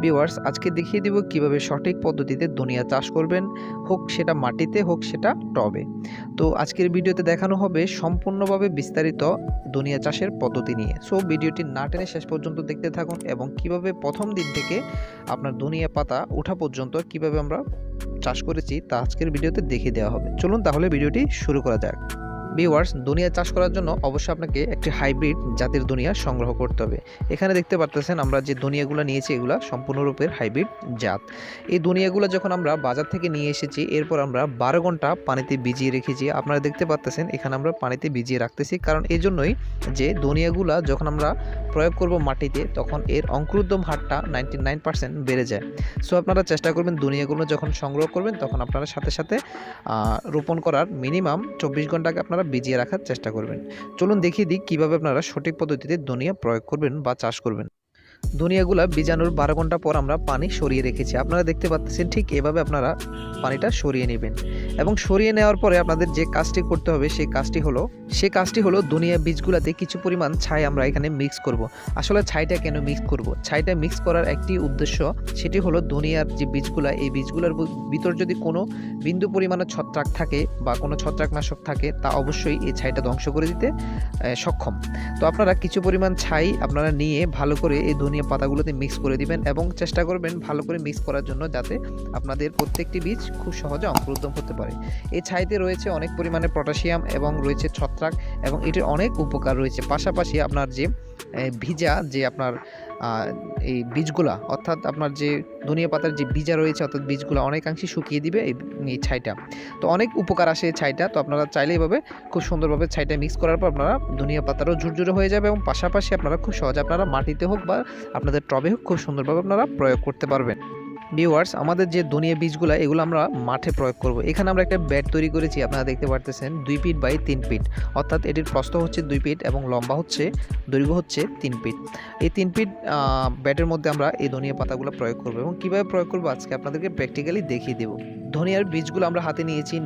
Viewers আজকে দেখিয়ে দিব কিভাবে সঠিক পদ্ধতিতে ধনিয়া চাষ করবেন, হোক সেটা মাটিতে হোক সেটা টবে। তো আজকের ভিডিওতে দেখানো হবে সম্পূর্ণভাবে বিস্তারিত ধনিয়া চাষের পদ্ধতি নিয়ে। সো ভিডিওটি না টেনে শেষ পর্যন্ত দেখতে থাকুন এবং কিভাবে প্রথম দিন থেকে আপনার ধনিয়া পাতা ওঠা পর্যন্ত কিভাবে আমরা চাষ করেছি তা আজকের ভিডিওতে দেখিয়ে দেওয়া হবে। চলুন তাহলে ভিডিওটি শুরু করা যাক। ভিউয়ার্স ধনিয়া চাষ করার জন্য অবশ্যই আপনাকে একটি হাইব্রিড জাতের ধনিয়া সংগ্রহ করতে হবে। এখানে দেখতে পারতেছেন আমরা যে ধনিয়াগুলো নিয়েছি এগুলো সম্পূর্ণরূপের হাইব্রিড জাত। এই ধনিয়াগুলো যখন আমরা বাজার থেকে নিয়ে এসেছি এরপর আমরা 12 ঘন্টা পানিতে ভিজিয়ে রেখেছি। আপনারা দেখতে পাচ্ছেন এখানে আমরা পানিতে ভিজিয়ে রাখতেছি, কারণ এই জন্যই যে ধনিয়াগুলো যখন আমরা প্রয়োগ করব মাটিতে তখন এর অঙ্কুরোদ্গম হারটা 99% বেড়ে যায়। সো আপনারা চেষ্টা করবেন ধনিয়াগুলো যখন সংগ্রহ করবেন তখন আপনারা সাথে সাথে রোপণ করার মিনিমাম 24 ঘন্টাকে আপনারা ভিজিয়ে রাখার চেষ্টা করবেন। চলুন দেখিয়ে দিই কীভাবে আপনারা সঠিক পদ্ধতিতে ধনিয়া প্রয়োগ করবেন বা চাষ করবেন। ধনিয়াগুলা ভিজানোর 12 ঘন্টা পর আমরা পানি সরিয়ে রেখেছি। আপনারা দেখতে পাচ্ছেন ঠিক এভাবে আপনারা পানিটা সরিয়ে নেবেন এবং সরিয়ে নেওয়ার পরে আপনাদের যে কাজটি করতে হবে সেই কাজটি হলো ধনিয়া বীজগুলাতে কিছু পরিমাণ ছাই আমরা এখানে মিক্স করব। আসলে ছাইটা কেন মিক্স করব? ছাইটা মিক্স করার একটি উদ্দেশ্য, সেটি হলো ধনিয়ার যে বীজগুলা এই বীজগুলোর ভিতর যদি কোনো বিন্দু পরিমাণে ছত্রাক থাকে বা কোনো ছত্রাকনাশক থাকে তা অবশ্যই এই ছাইটা ধ্বংস করে দিতে সক্ষম। তো আপনারা কিছু পরিমাণ ছাই আপনারা নিয়ে ভালো করে এই ধনিয়া পাতাগুলোতে মিক্স করে দিবেন এবং চেষ্টা করবেন ভালো করে মিক্স করার জন্য যাতে আপনাদের প্রত্যেকটি বীজ খুব সহজে অঙ্কুরোদ্গম হতে পারে। এই ছাইতে রয়েছে অনেক পরিমাণে পটাশিয়াম এবং রয়েছে ছত্রাক এবং এটির অনেক উপকার রয়েছে। পাশাপাশি আপনার যে ভিজা যে আপনার এই বীজগুলা অর্থাৎ আপনার যে ধনিয়া পাতার যে বীজা রয়েছে অর্থাৎ বীজগুলো অনেকাংশে শুকিয়ে দিবে এই ছাইটা। তো অনেক উপকার আসে এই ছাইটা। তো আপনারা চাইলে এভাবে খুব সুন্দরভাবে ছাইটা মিক্স করার পর আপনারা ধনিয়া পাতারও ঝুরঝুরে হয়ে যাবে এবং পাশাপাশি আপনারা খুব সহজে আপনারা মাটিতে হোক বা আপনাদের টবে হোক খুব সুন্দরভাবে আপনারা প্রয়োগ করতে পারবেন। ভিউয়ার্স আমাদের যে ধনিয়া বীজগুলো এগুলো আমরা মাঠে প্রয়োগ করব। এখানে আমরা একটা ব্যাট তৈরি করেছি, আপনারা দেখতে পারতেছেন 2 ফিট বাই 3 ফিট, অর্থাৎ এটির প্রস্থ হচ্ছে 2 ফিট এবং দৈর্ঘ্য হচ্ছে 3 ফিট। এই 3 ফিট ব্যাটের মধ্যে আমরা এই ধনিয়া পাতাগুলো প্রয়োগ করব এবং কীভাবে প্রয়োগ করবো আজকে আপনাদেরকে প্র্যাকটিক্যালি দেখিয়ে দেবো। ধনিয়ার বীজগুলো আমরা হাতে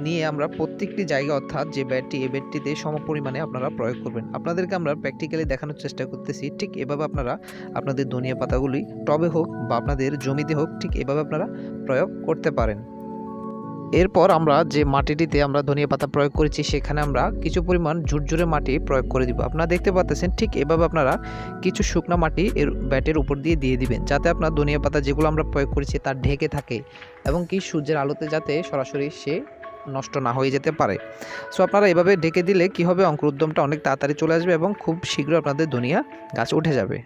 নিয়ে আমরা প্রত্যেকটি জায়গা অর্থাৎ যে ব্যাটটি এই ব্যাটটিতে সম পরিমাণে আপনারা প্রয়োগ করবেন। আপনাদেরকে আমরা প্র্যাকটিক্যালি দেখানোর চেষ্টা করতেছি ঠিক এভাবে আপনারা আপনাদের ধনিয়া পাতাগুলি টবে হোক বা আপনাদের জমিতে হোক ঠিক এভাবে আপনারা প্রয়োগ করতে পারেন। এরপর আমরা যে মাটিটিতে আমরা ধনিয়া পাতা প্রয়োগ করেছি সেখানে আমরা কিছু পরিমাণ ঝুরঝুরে মাটি প্রয়োগ করে দিব। আপনারা দেখতে পাচ্ছেন ঠিক এভাবে আপনারা কিছু শুকনা মাটি এর ব্যাটের উপর দিয়ে দিবেন, যাতে আপনার ধনিয়া পাতা যেগুলো আমরা প্রয়োগ করেছি তা ঢেকে থাকে এবং কি সূর্যের আলোতে যাতে সরাসরি সে নষ্ট না হয়ে যেতে পারে। সো আপনারা এভাবে ঢেকে দিলে কি হবে, অঙ্কুরোদ্গমটা অনেক তাড়াতাড়ি চলে আসবে এবং খুব শীঘ্র আপনাদের ধনিয়া গাছ উঠে যাবে।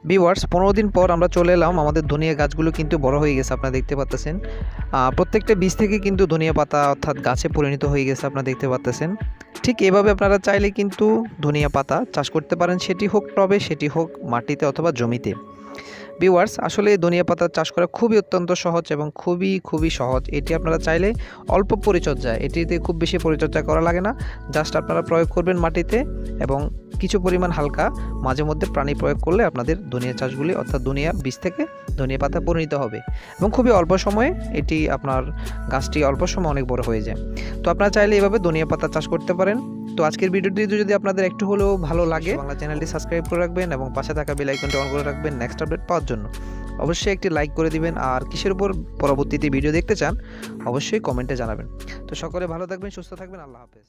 ভিউয়ার্স 15 দিন পর আমরা চলে এলাম, আমাদের ধনিয়া গাছগুলো কিন্তু বড় হয়ে গেছে। আপনারা দেখতে পাচ্ছেন প্রত্যেকটা বীজ থেকে কিন্তু ধনিয়া পাতা অর্থাৎ গাছে পরিণত হয়ে গেছে, আপনারা দেখতে পাচ্ছেন। ঠিক এভাবে আপনারা চাইলে কিন্তু ধনিয়া পাতা চাষ করতে পারেন, সেটি হোক টবে সেটি হোক মাটিতে অথবা জমিতে। ভিউয়ার্স আসলে ধনিয়া পাতা চাষ করা অত্যন্ত সহজ এবং খুবই সহজ। এটি আপনারা চাইলে অল্প পরিচর্যা, এটিতে খুব বেশি পরিচর্যা করা লাগে না। জাস্ট আপনারা প্রয়োগ করবেন মাটিতে এবং কিছু পরিমাণ হালকা মাঝে মধ্যে পানি প্রয়োগ করলে আপনাদের ধনিয়া চাষগুলি অর্থাৎ ধনিয়া বীজ থেকে ধনিয়া পাতা পরিণত হবে এবং খুবই অল্প সময়ে এটি আপনার গাছটি অল্প সময় অনেক বড় হয়ে যায়। তো আপনারা চাইলে এভাবে ধনিয়া পাতা চাষ করতে পারেন। তো আজকের ভিডিওটি যদি আপনাদের একটু হলেও ভালো লাগে বাংলা চ্যানেলটি সাবস্ক্রাইব করে রাখবেন এবং পাশে থাকা বেল আইকনটি অন করে রাখবেন নেক্সট আপডেট পাওয়ার জন্য। অবশ্যই একটি লাইক করে দিবেন আর কিসের উপর পরবর্তীতে ভিডিও দেখতে চান অবশ্যই কমেন্টে জানাবেন। তো সকলে ভালো থাকবেন, সুস্থ থাকবেন, আল্লাহ হাফেজ।